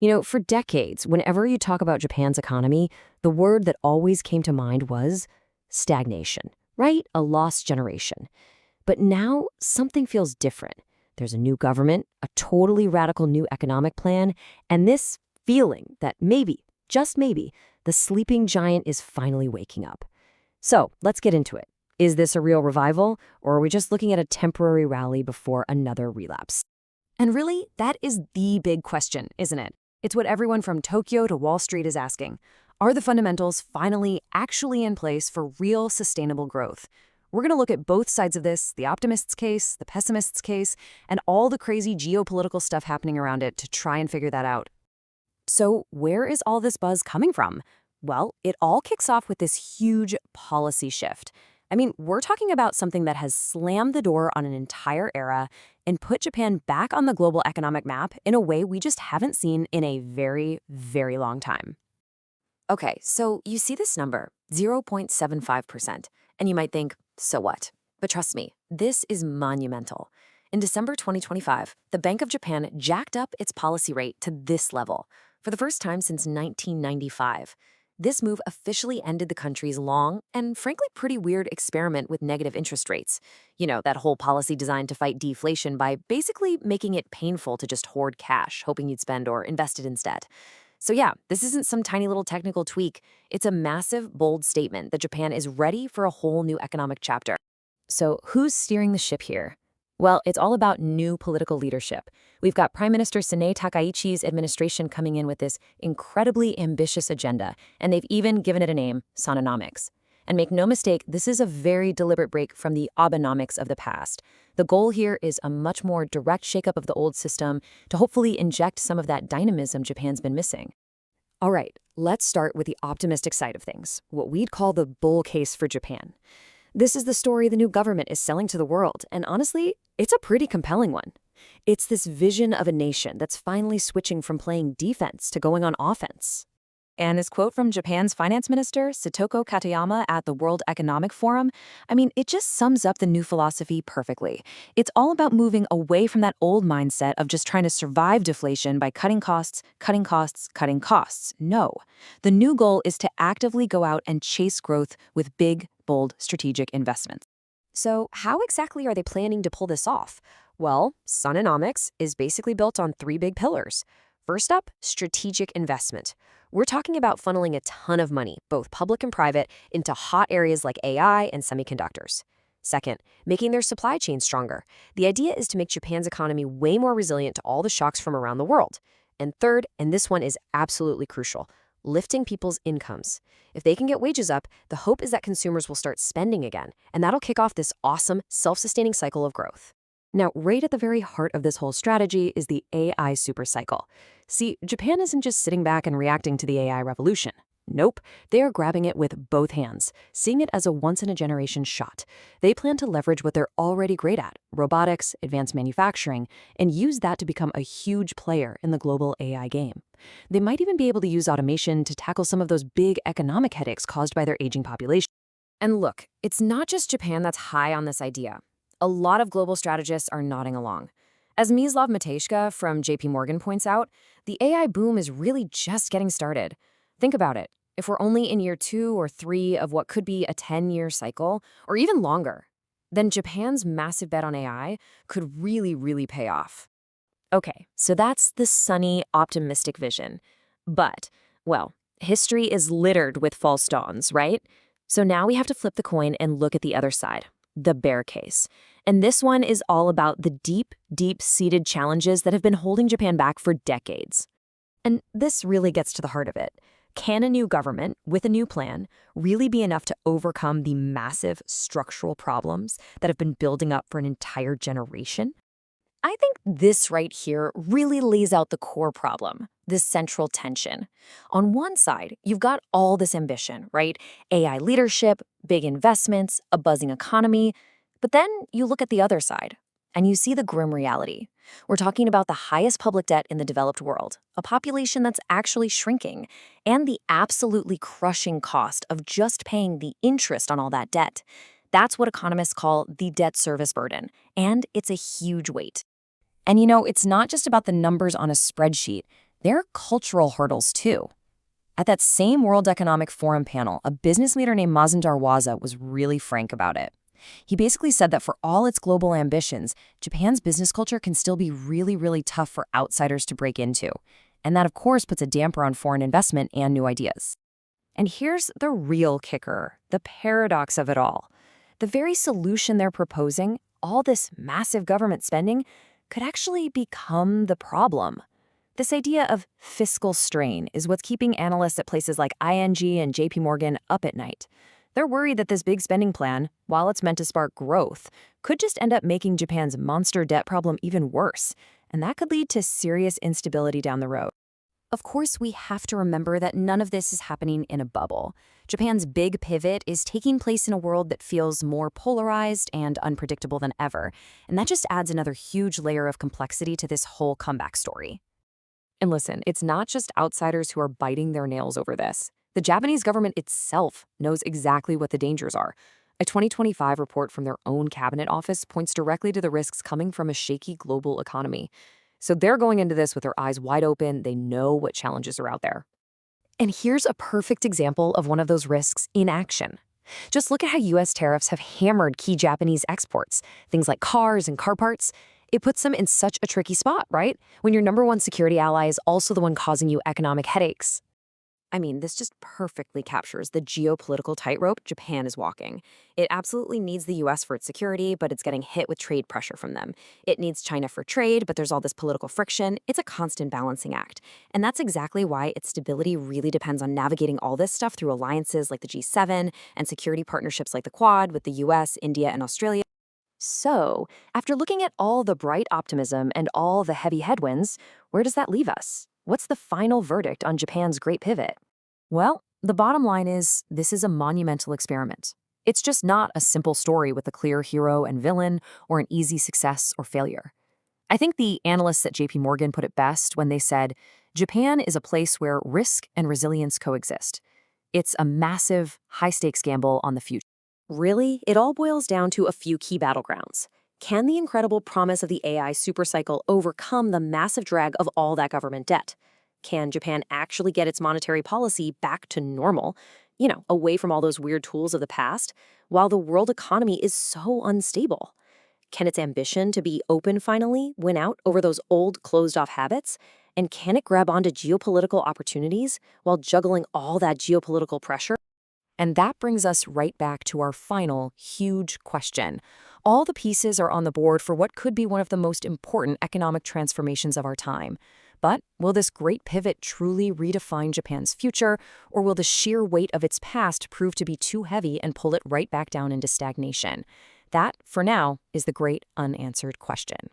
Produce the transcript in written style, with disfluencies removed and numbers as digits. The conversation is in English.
For decades, whenever you talk about Japan's economy, the word that always came to mind was stagnation, right? A lost generation. But now something feels different. There's a new government, a totally radical new economic plan, and this feeling that maybe, just maybe, the sleeping giant is finally waking up. So let's get into it. Is this a real revival, or are we just looking at a temporary rally before another relapse? And really, that is the big question, isn't it? It's what everyone from Tokyo to Wall Street is asking. Are the fundamentals finally actually in place for real sustainable growth? We're going to look at both sides of this, the optimists' case, the pessimists' case, and all the crazy geopolitical stuff happening around it to try and figure that out. So where is all this buzz coming from? Well, it all kicks off with this huge policy shift. I mean, we're talking about something that has slammed the door on an entire era and put Japan back on the global economic map in a way we just haven't seen in a very, very long time. Okay, so you see this number, 0.75%, and you might think, so what? But trust me, this is monumental. In December 2025, the Bank of Japan jacked up its policy rate to this level for the first time since 1995. This move officially ended the country's long and frankly pretty weird experiment with negative interest rates. That whole policy designed to fight deflation by basically making it painful to just hoard cash, hoping you'd spend or invest it instead. So yeah, this isn't some tiny little technical tweak. It's a massive, bold statement that Japan is ready for a whole new economic chapter. So who's steering the ship here? Well, it's all about new political leadership. We've got Prime Minister Sanae Takaichi's administration coming in with this incredibly ambitious agenda, and they've even given it a name, Sanaeconomics. And make no mistake, this is a very deliberate break from the Abenomics of the past. The goal here is a much more direct shakeup of the old system to hopefully inject some of that dynamism Japan's been missing. All right, let's start with the optimistic side of things, what we'd call the bull case for Japan. This is the story the new government is selling to the world, and honestly, it's a pretty compelling one. It's this vision of a nation that's finally switching from playing defense to going on offense. And this quote from Japan's finance minister, Satoko Katayama, at the World Economic Forum, it just sums up the new philosophy perfectly. It's all about moving away from that old mindset of just trying to survive deflation by cutting costs, cutting costs, cutting costs. No. The new goal is to actively go out and chase growth with big, bold, strategic investments. So how exactly are they planning to pull this off? Well, Sanaeconomics is basically built on three big pillars. First up, strategic investment. We're talking about funneling a ton of money, both public and private, into hot areas like AI and semiconductors. Second, making their supply chain stronger. The idea is to make Japan's economy way more resilient to all the shocks from around the world. And third, and this one is absolutely crucial, lifting people's incomes. If they can get wages up, the hope is that consumers will start spending again, and that'll kick off this awesome, self-sustaining cycle of growth. Now, right at the very heart of this whole strategy is the AI supercycle. See, Japan isn't just sitting back and reacting to the AI revolution. Nope, they are grabbing it with both hands, seeing it as a once-in-a-generation shot. They plan to leverage what they're already great at, robotics, advanced manufacturing, and use that to become a huge player in the global AI game. They might even be able to use automation to tackle some of those big economic headaches caused by their aging population. And look, it's not just Japan that's high on this idea. A lot of global strategists are nodding along. As Mislav Matejka from JP Morgan points out, the AI boom is really just getting started. Think about it. If we're only in year 2 or 3 of what could be a 10-year cycle, or even longer, then Japan's massive bet on AI could really, really pay off. Okay, so that's the sunny, optimistic vision. But, well, history is littered with false dawns, right? So now we have to flip the coin and look at the other side. The bear case. And this one is all about the deep, deep-seated challenges that have been holding Japan back for decades. And this really gets to the heart of it. Can a new government, with a new plan, really be enough to overcome the massive structural problems that have been building up for an entire generation? I think this right here really lays out the core problem, this central tension. On one side, you've got all this ambition, right? AI leadership, big investments, a buzzing economy. But then you look at the other side, and you see the grim reality. We're talking about the highest public debt in the developed world, a population that's actually shrinking, and the absolutely crushing cost of just paying the interest on all that debt. That's what economists call the debt service burden, and it's a huge weight. And it's not just about the numbers on a spreadsheet. there are cultural hurdles too. At that same World Economic Forum panel, a business leader named Mazen Darwaza was really frank about it. He basically said that for all its global ambitions, Japan's business culture can still be really, really tough for outsiders to break into. And that, of course, puts a damper on foreign investment and new ideas. And here's the real kicker, the paradox of it all. The very solution they're proposing, all this massive government spending, could actually become the problem. This idea of fiscal strain is what's keeping analysts at places like ING and JP Morgan up at night. They're worried that this big spending plan, while it's meant to spark growth, could just end up making Japan's monster debt problem even worse, and that could lead to serious instability down the road. Of course, we have to remember that none of this is happening in a bubble. Japan's big pivot is taking place in a world that feels more polarized and unpredictable than ever, and that just adds another huge layer of complexity to this whole comeback story. And listen, it's not just outsiders who are biting their nails over this. The Japanese government itself knows exactly what the dangers are. A 2025 report from their own cabinet office points directly to the risks coming from a shaky global economy. So they're going into this with their eyes wide open. They know what challenges are out there. And here's a perfect example of one of those risks in action. Just look at how U.S. tariffs have hammered key Japanese exports, things like cars and car parts. It puts them in such a tricky spot, right? When your number one security ally is also the one causing you economic headaches. I mean, this just perfectly captures the geopolitical tightrope Japan is walking. It absolutely needs the US for its security, but it's getting hit with trade pressure from them. It needs China for trade, but there's all this political friction. It's a constant balancing act. And that's exactly why its stability really depends on navigating all this stuff through alliances like the G7 and security partnerships like the Quad with the US, India, and Australia. So, after looking at all the bright optimism and all the heavy headwinds, where does that leave us? What's the final verdict on Japan's great pivot? Well, the bottom line is this is a monumental experiment. It's just not a simple story with a clear hero and villain or an easy success or failure. I think the analysts at JP Morgan put it best when they said, Japan is a place where risk and resilience coexist. It's a massive, high-stakes gamble on the future. Really, it all boils down to a few key battlegrounds. Can the incredible promise of the AI supercycle overcome the massive drag of all that government debt? Can Japan actually get its monetary policy back to normal, away from all those weird tools of the past, while the world economy is so unstable? Can its ambition to be open finally win out over those old closed-off habits? And can it grab onto geopolitical opportunities while juggling all that geopolitical pressure? And that brings us right back to our final, huge question. All the pieces are on the board for what could be one of the most important economic transformations of our time. But will this great pivot truly redefine Japan's future, or will the sheer weight of its past prove to be too heavy and pull it right back down into stagnation? That, for now, is the great unanswered question.